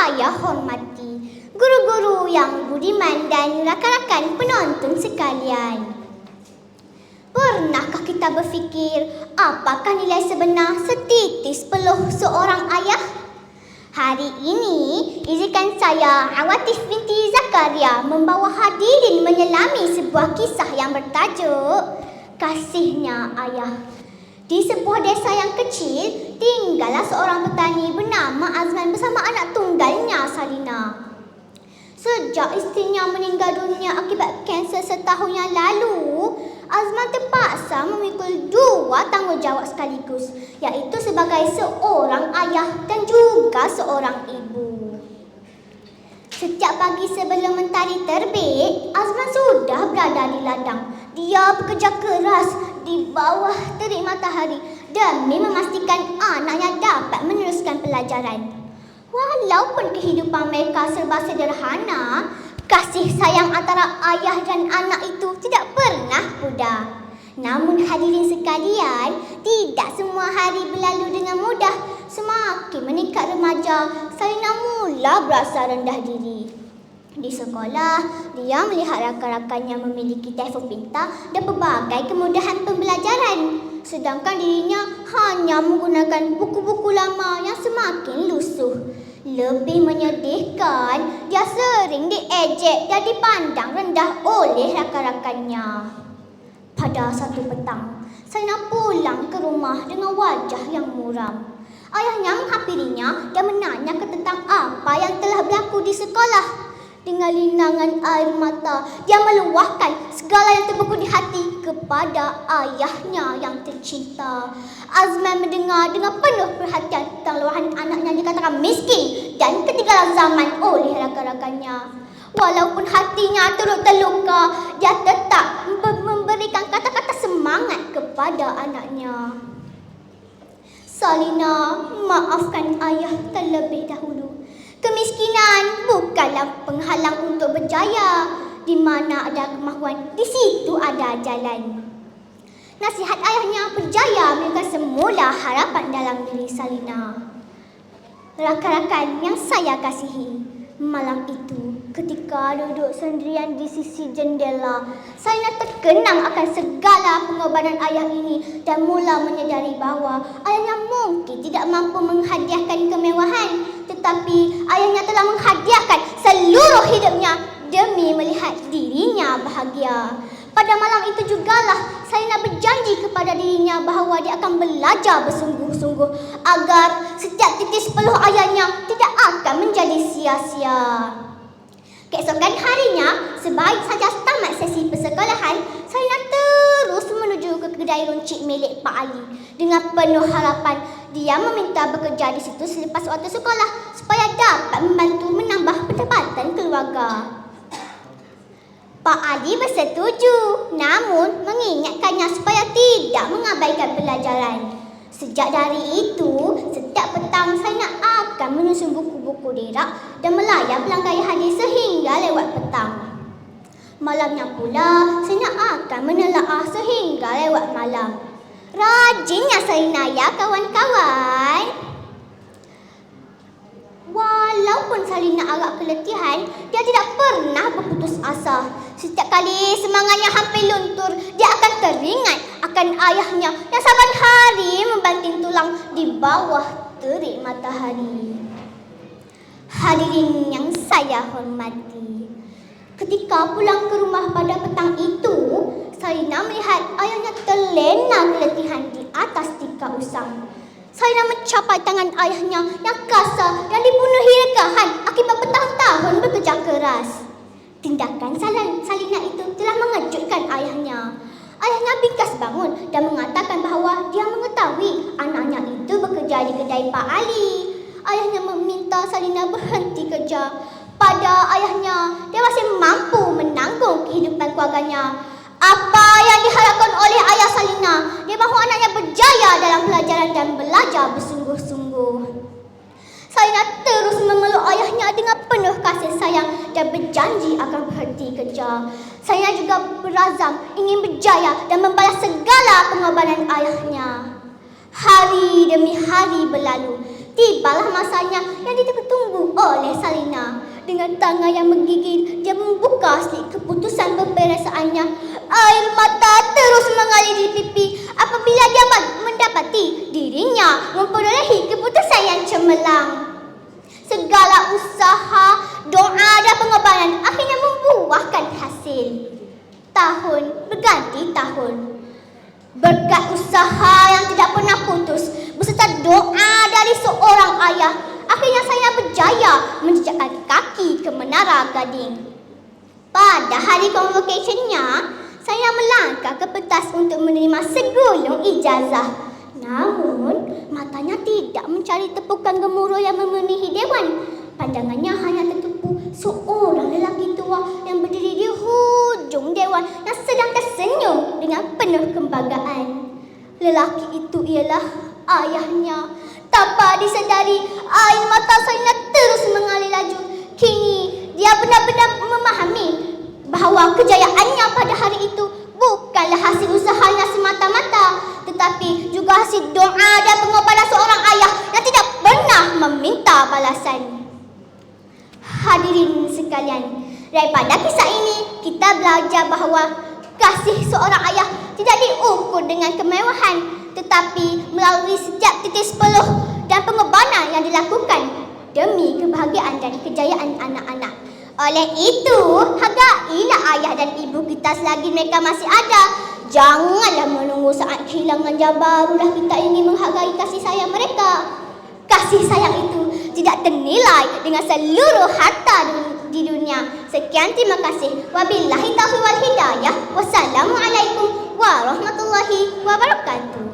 saya hormati guru-guru yang budiman dan rakan-rakan penonton sekalian. Pernahkah kita berfikir apakah nilai sebenar setitis peluh seorang ayah? Hari ini, izinkan saya, Awatif binti Zakaria, membawa hadirin menyelami sebuah kisah yang bertajuk Kasihnya Ayah. Di sebuah desa yang kecil, tinggallah seorang petani bernama Azman bersama anak tunggalnya Salina. Sejak isterinya meninggal dunia akibat kanser setahun yang lalu, Azman terpaksa memikul dua tanggungjawab sekaligus, iaitu sebagai seorang ayah dan juga seorang ibu. Setiap pagi sebelum mentari terbit, Azman sudah berada di ladang. Dia bekerja keras di bawah terik matahari demi memastikan anaknya dapat meneruskan pelajaran. Walaupun kehidupan mereka serba sederhana, kasih sayang antara ayah dan anak itu tidak pernah pudar. Namun hadirin sekalian, tidak semua hari berlalu dengan mudah. Semakin meningkat remaja, Salina mula berasa rendah diri. Di sekolah, dia melihat rakan-rakannya memiliki telefon pintar dan pelbagai kemudahan pembelajaran. Sedangkan dirinya hanya menggunakan buku-buku lama yang semakin lusuh. Lebih menyedihkan, dia sering diejek dan dipandang rendah oleh rakan-rakannya. Pada satu petang, Salina pulang ke rumah dengan wajah yang muram. Ayahnya menghampirinya dan menanya tentang apa yang telah berlaku di sekolah. Dengan linangan air mata, dia meluahkan segala yang terbeku di hati kepada ayahnya yang tercinta. Azman mendengar dengan penuh perhatian tentang luahan anaknya dikatakan miskin dan ketinggalan zaman oleh rakan-rakannya. Walaupun hatinya turut terluka, dia tetap memberikan kata-kata semangat kepada anaknya. Salina, maafkan ayah terlebih dahulu. Kemiskinan bukanlah penghalang untuk berjaya. Di mana ada kemahuan, di situ ada jalan. Nasihat ayahnya berjaya memberikan semula harapan dalam diri Salina. Rakan-rakan yang saya kasihi, malam itu ketika duduk sendirian di sisi jendela, Salina terkenang akan segala pengorbanan ayah ini dan mula menyedari bahawa ayahnya mungkin tidak mampu menghadiahkan kemewahan, tetapi ayahnya telah menghadiahkan seluruh hidupnya demi melihat dirinya bahagia. Pada malam itu jugalah Salina berjanji kepada dirinya bahawa dia akan belajar bersungguh-sungguh agar setiap titis peluh ayahnya tidak akan menjadi sia-sia. Keesokan harinya, sebaik saja tamat sesi persekolahan, Salina terus menuju ke kedai runcit milik Pak Ali. Dengan penuh harapan, dia meminta bekerja di situ selepas waktu sekolah supaya dapat membantu menambah pendapatan keluarga. Pak Ali bersetuju, namun mengingatkannya supaya tidak mengabaikan pelajaran. Sejak dari itu, setiap petang Salina akan menyusun buku-buku derak dan melayar pelanggai hadir sehingga lewat petang. Malamnya pula, Salina akan menelaah sehingga lewat malam. Rajinnya Salina ya kawan-kawan. Walaupun Salina agak keletihan, dia tidak pernah berputus asa. Setiap kali semangatnya hampir luntur, dia akan teringat akan ayahnya yang saban hari membanting tulang di bawah terik matahari. Hadirin yang saya hormati, ketika pulang ke rumah pada petang itu, Salina melihat ayahnya terlena keletihan di atas tikar usang. Salina mencapai tangan ayahnya yang kasar yang dipenuhi rekahan akibat bertahun-tahun bekerja keras. Tindakan Salina itu telah mengejutkan ayahnya. Ayahnya bingkas bangun dan mengatakan bahawa dia mengetahui anaknya itu bekerja di kedai Pak Ali. Ayahnya meminta Salina berhenti kerja. Pada ayahnya, dia masih mampu menanggung kehidupan keluarganya. Apa yang diharapkan oleh ayah Salina, dia mahu anaknya berjaya dalam pelajaran dan belajar bersungguh-sungguh. Salina terus memeluk ayahnya dengan penuh kasih sayang dan berjanji akan berhenti kerja. Salina juga berazam ingin berjaya dan membalas segala pengorbanan ayahnya. Hari demi hari berlalu, tibalah masanya yang ditunggu oleh Salina. Dengan tangan yang menggigil, dia membuka selik keputusan peperasaannya. Air mata terus mengalir di pipi apabila dia mendapati dirinya memperolehi keputusan yang cemerlang. Segala usaha, doa dan pengorbanan akhirnya membuahkan hasil. Tahun berganti tahun. Berkat usaha yang tidak pernah putus beserta doa dari seorang ayah, akhirnya saya berjaya menjejakkan kaki ke Menara Gading. Pada hari convocation-nya, saya melangkah ke pentas untuk menerima segulung ijazah. Namun, matanya tidak mencari tepukan gemuruh yang memenuhi dewan. Pandangannya hanya tertupu seorang lelaki tua yang berdiri di hujung dewan yang sedang tersenyum dengan penuh kebanggaan. Lelaki itu ialah ayahnya. Tanpa disedari, air mata saya terus mengalir laju. Kini, dia benar-benar memahami bahawa kejayaannya pada hari itu bukanlah hasil usahanya semata-mata, tetapi juga hasil doa dan pengorbanan seorang ayah yang tidak pernah meminta balasan. Hadirin sekalian, daripada kisah ini kita belajar bahawa kasih seorang ayah tidak diukur dengan kemewahan, tetapi melalui setiap titis peluh dan pengorbanan yang dilakukan demi kebahagiaan dan kejayaan anak-anak. Oleh itu, hargailah ayah dan ibu kita selagi mereka masih ada. Janganlah menunggu saat kehilangan dia barulah kita ingin menghargai kasih sayang mereka. Kasih sayang itu tidak ternilai dengan seluruh harta di dunia. Sekian, terima kasih. Wabillahi taufiq wal hidayah. Wassalamualaikum warahmatullahi wabarakatuh.